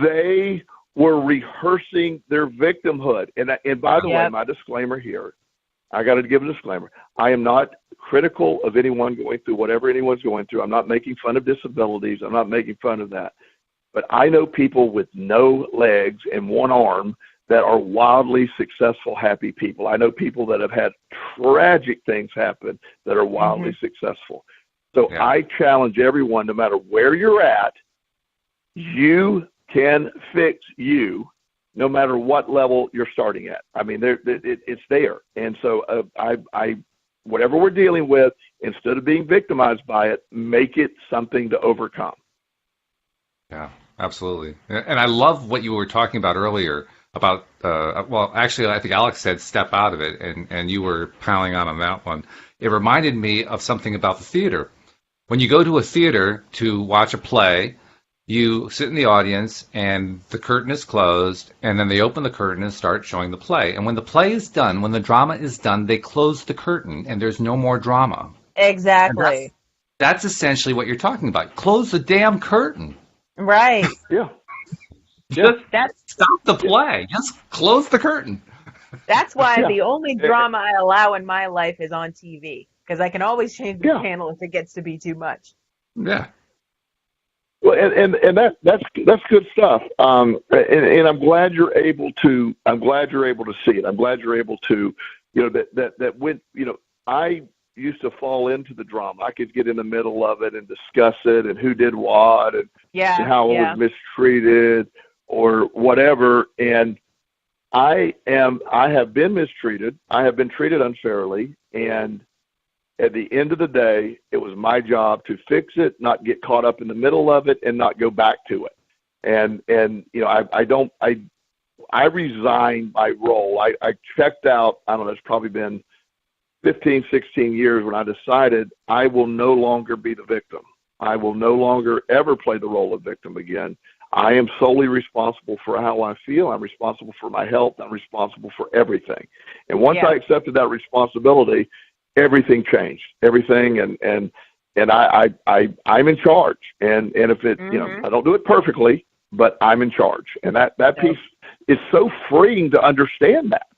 they were rehearsing their victimhood. And by the way, my disclaimer here, I got to give a disclaimer. I am not critical of anyone going through whatever anyone's going through. I'm not making fun of disabilities. I'm not making fun of that. But I know people with no legs and one arm that are wildly successful, happy people. I know people that have had tragic things happen that are wildly successful. So I challenge everyone, no matter where you're at, you can fix you no matter what level you're starting at. I mean, it's there. And so whatever we're dealing with, instead of being victimized by it, make it something to overcome. Yeah, absolutely. And I love what you were talking about earlier about, actually, I think Alyx said step out of it, and you were piling on that one. It reminded me of something about the theater. When you go to a theater to watch a play, you sit in the audience and the curtain is closed, and then they open the curtain and start showing the play. And when the play is done, when the drama is done, they close the curtain and there's no more drama. And Exactly. that's essentially what you're talking about. Close the damn curtain. Right. Yeah. Just stop the play. Just close the curtain. That's why Yeah. the only drama I allow in my life is on TV, because I can always change the channel if it gets to be too much. Yeah. Well, and that's good stuff. And I'm glad you're able to see it. I'm glad you're able to, that when, I used to fall into the drama. I could get in the middle of it and discuss it and who did what and how I was mistreated or whatever. And I have been mistreated. I have been treated unfairly. And at the end of the day, it was my job to fix it, not get caught up in the middle of it, and not go back to it. And I resigned my role. I checked out. I don't know. It's probably been 15, 16 years when I decided I will no longer be the victim. I will no longer ever play the role of victim again. I am solely responsible for how I feel. I'm responsible for my health. I'm responsible for everything. And once I accepted that responsibility, everything changed. Everything, and I'm in charge. And if it, I don't do it perfectly, but I'm in charge. And that piece is so freeing to understand that.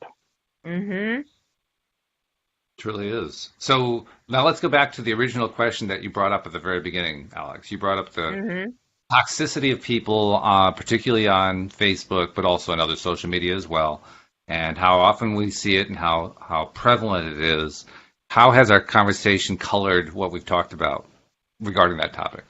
Mm-hmm. It truly is. So now let's go back to the original question that you brought up at the very beginning, Alyx. You brought up the toxicity of people, particularly on Facebook, but also on other social media as well, and how often we see it and how prevalent it is. How has our conversation colored what we've talked about regarding that topic?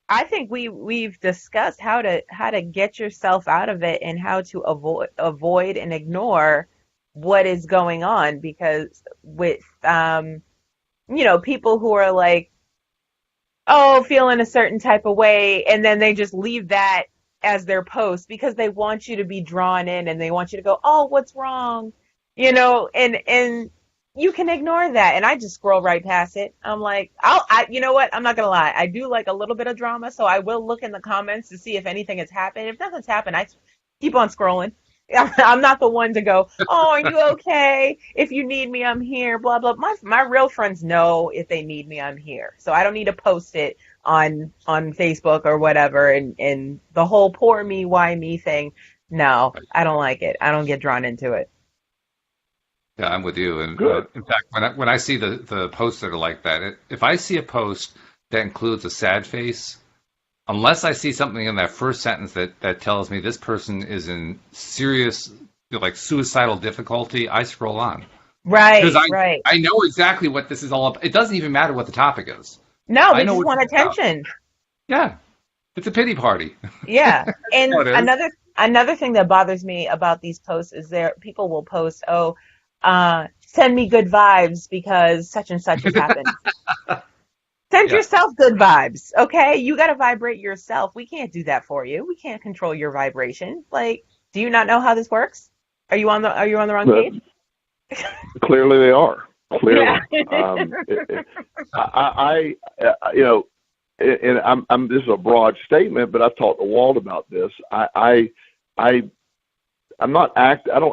I think we've discussed how to get yourself out of it and how to avoid and ignore what is going on, because with people who are like, oh, feeling a certain type of way, and then they just leave that as their post because they want you to be drawn in and they want you to go, oh, what's wrong? And you can ignore that. And I just scroll right past it. I'm like, you know what? I'm not going to lie. I do like a little bit of drama, so I will look in the comments to see if anything has happened. If nothing's happened, I keep on scrolling. I'm not the one to go, oh, are you okay? If you need me, I'm here, blah, blah. My real friends know if they need me, I'm here. So I don't need to post it on Facebook or whatever. And the whole poor me, why me thing, no, I don't like it. I don't get drawn into it. Yeah, I'm with you. And in fact, when I see the posts that are like that, if I see a post that includes a sad face, unless I see something in that first sentence that tells me this person is in serious, like suicidal difficulty, I scroll on. Right, because right. I know exactly what this is all about. It doesn't even matter what the topic is. No, they just want attention. Yeah, it's a pity party. Yeah, and another thing that bothers me about these posts is people will post, send me good vibes because such and such has happened. Send yourself good vibes, okay? You got to vibrate yourself. We can't do that for you. We can't control your vibration. Like, do you not know how this works? Are you on the wrong page? Clearly they are. Clearly. And this is a broad statement, but I've talked to Walt about this. I don't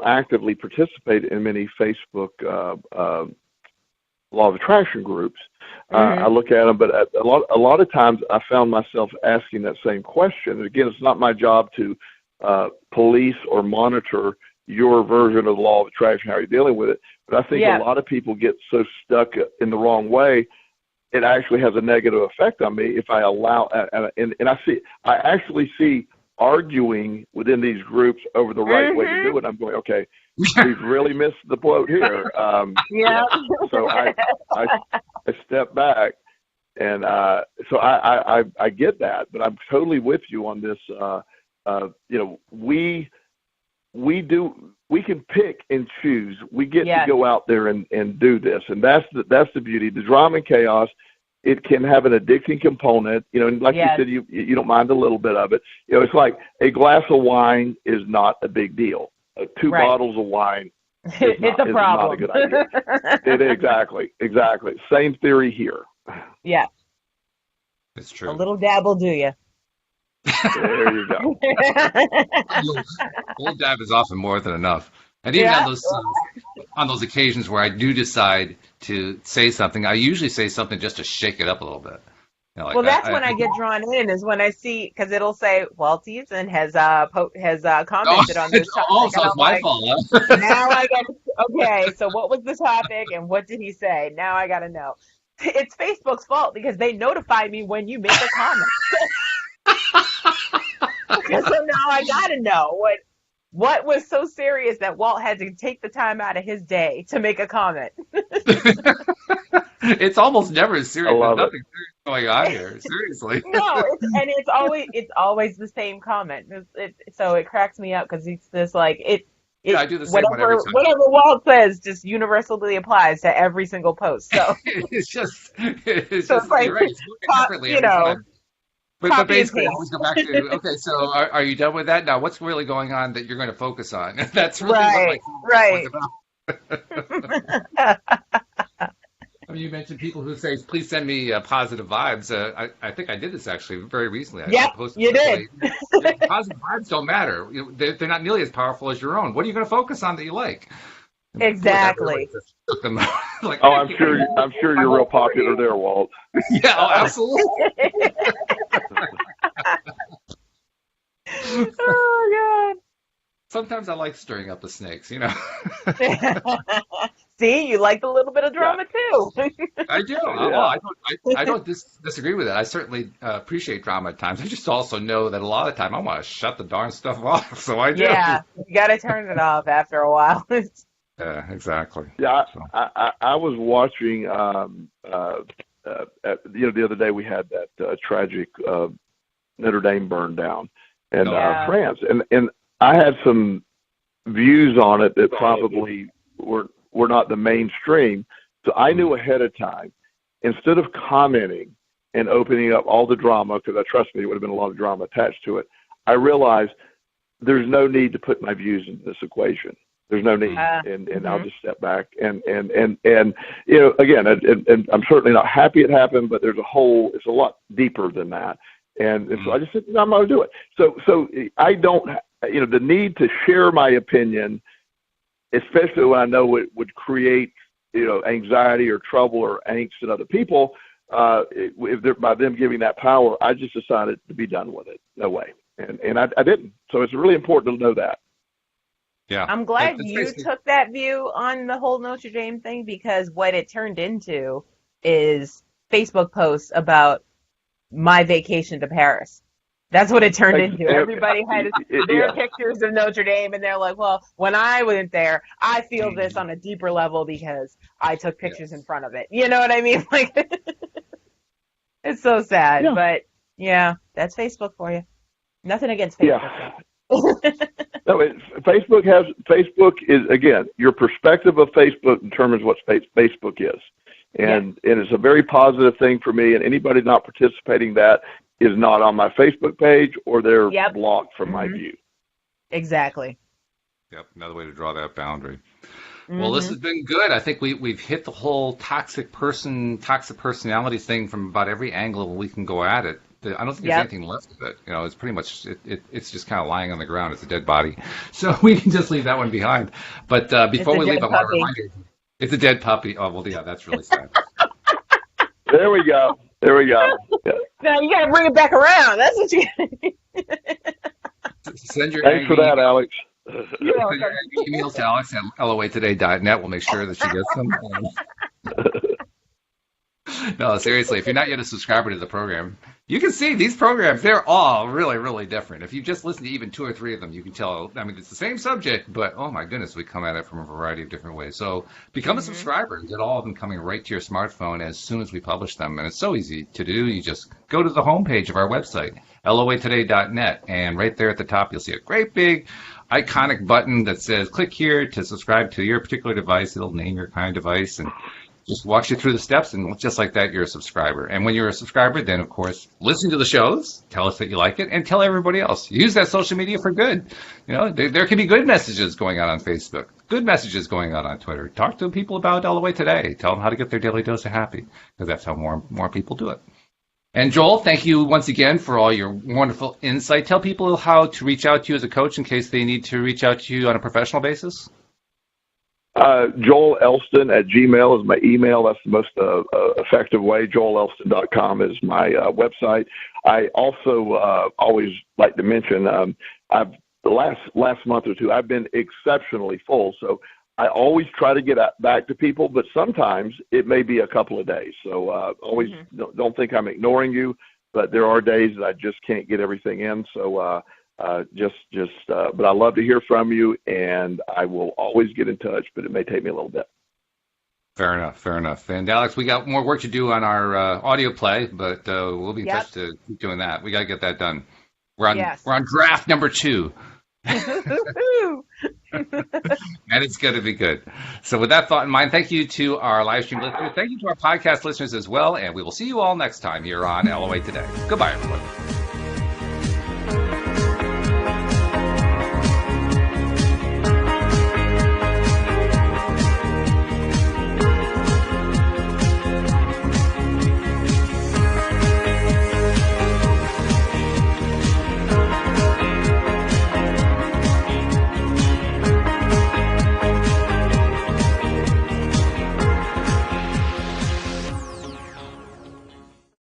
actively participate in many Facebook law of attraction groups. I look at them, but a lot of times I found myself asking that same question. And again, it's not my job to police or monitor your version of the law of attraction, how you're dealing with it. But I think a lot of people get so stuck in the wrong way, it actually has a negative effect on me if I allow. And I actually see arguing within these groups over the right way to do it. I'm going, okay, we've really missed the boat here. So I step back, and so I get that, but I'm totally with you on this. We can pick and choose. We get to go out there and do this, and that's the beauty. The drama and chaos. It can have an addicting component, and like you said, you don't mind a little bit of it. It's like a glass of wine is not a big deal. Two bottles of wine is not a good idea. Exactly. Same theory here. Yeah. It's A true. little dab will do you. There you go. A little dab is often more than enough. And even Yeah. on those occasions where I do decide to say something, I usually say something just to shake it up a little bit. Well, that's when I get drawn in, is when I see, because it'll say Walt Eason has oh, commented on this oh, topic, so and it's I'm my like, fault, huh? now I got okay. So what was the topic, and what did he say? Now I got to know. It's Facebook's fault because they notify me when you make a comment. So now I got to know what was so serious that Walt had to take the time out of his day to make a comment. It's almost never I serious. There's love it. nothing serious going on here. Seriously. No, it's always the same comment. So it cracks me up because it's this like Yeah, it I do the same one every whatever time. whatever Walt says just universally applies to every single post. So It's so it's just, like you're right. It's working differently you every know, time. But copy and basically, I always paste. go back to, okay, so are you done with that? Now, what's really going on that you're going to focus on? That's really what my Right, was right. about. I mean, you mentioned people who say, please send me positive vibes. I think I did this actually very recently. I Yep, posted you did. something. Positive vibes don't matter. They're not nearly as powerful as your own. What are you going to focus on that you like? And boy, that really Exactly. just took them like, Oh, I I'm can't sure. wait. I'm sure My you're real whole popular there, Walt. yeah, oh, absolutely. Oh Sometimes I like stirring up the snakes, you know. God. See, you like a little bit of Yeah. drama too. I do. Well, Yeah. I don't disagree with it. I certainly appreciate drama at times. I just also know that a lot of the time I want to shut the darn stuff off. So I do. Yeah, you got to turn it off after a while. Yeah, exactly. Yeah. So, I was watching. The other day we had that tragic Notre Dame burn down in Yeah. France, and I had some views on it that probably were not the mainstream. So I knew ahead of time, instead of commenting and opening up all the drama, because I trust me, it would have been a lot of drama attached to it. I realized there's no need to put my views into this equation. There's no need, and I'll just step back and again, and I'm certainly not happy it happened, but it's a lot deeper than that, and so I just said, no, I'm going to do it. So I don't, the need to share my opinion, especially when I know it would create, anxiety or trouble or angst in other people, by them giving that power, I just decided to be done with it. No way, and I didn't. So it's really important to know that. yeah. I'm glad It's you basically- took that view on the whole Notre Dame thing, because what it turned into is Facebook posts about my vacation to Paris. That's what it turned into. Everybody had their Yeah. pictures of Notre Dame, and they're like, well, when I went there, I feel this on a deeper level because I took pictures in front of it. You know what I mean? Like, it's so sad. Yeah. But, yeah, that's Facebook for you. Nothing against Facebook. Yeah. No, Facebook is, again, your perspective of Facebook determines what Facebook is. And it's a very positive thing for me, and anybody not participating in that is not on my Facebook page, or they're blocked from my view. Exactly. Yep, another way to draw that boundary. Well, this has been good. I think we've hit the whole toxic personality thing from about every angle we can go at it. I don't think there's anything left of it. It's pretty much it's just kind of lying on the ground. It's a dead body, so we can just leave that one behind. But before we leave, I want to remind you, it's a dead puppy. Oh well, yeah, that's really sad. There we go. Yeah. Now you got to bring it back around. That's what you got to Send your Thanks for that, Alyx. Send your emails to Alyx at loatoday.net. We'll make sure that she gets them. No, seriously, if you're not yet a subscriber to the program, you can see these programs, they're all really, really different. If you just listen to even 2 or 3 of them, you can tell, I mean, it's the same subject, but oh my goodness, we come at it from a variety of different ways. So become a subscriber and get all of them coming right to your smartphone as soon as we publish them. And it's so easy to do. You just go to the homepage of our website, loatoday.net, and right there at the top, you'll see a great big iconic button that says click here to subscribe to your particular device. It'll name your kind of device and just walks you through the steps, and just like that, you're a subscriber. And when you're a subscriber, then, of course, listen to the shows, tell us that you like it, and tell everybody else. Use that social media for good. There can be good messages going on Facebook, good messages going on Twitter. Talk to people about LOA Today. Tell them how to get their daily dose of happy, because that's how more people do it. And Joel, thank you once again for all your wonderful insight. Tell people how to reach out to you as a coach in case they need to reach out to you on a professional basis. Joel Elston at Gmail is my email. That's the most effective way. JoelElston.com is my website. I also always like to mention the last month or two I've been exceptionally full, so I always try to get back to people, but sometimes it may be a couple of days. So always don't think I'm ignoring you, but there are days that I just can't get everything in. So but I love to hear from you, and I will always get in touch, but it may take me a little bit. Fair enough. And Alyx, we got more work to do on our audio play, but we'll be in touch to keep doing that. We got to get that done. We're on draft number 2. And it's going to be good. So with that thought in mind, thank you to our live stream listeners. Thank you to our podcast listeners as well. And we will see you all next time here on LOA Today. Goodbye, everyone.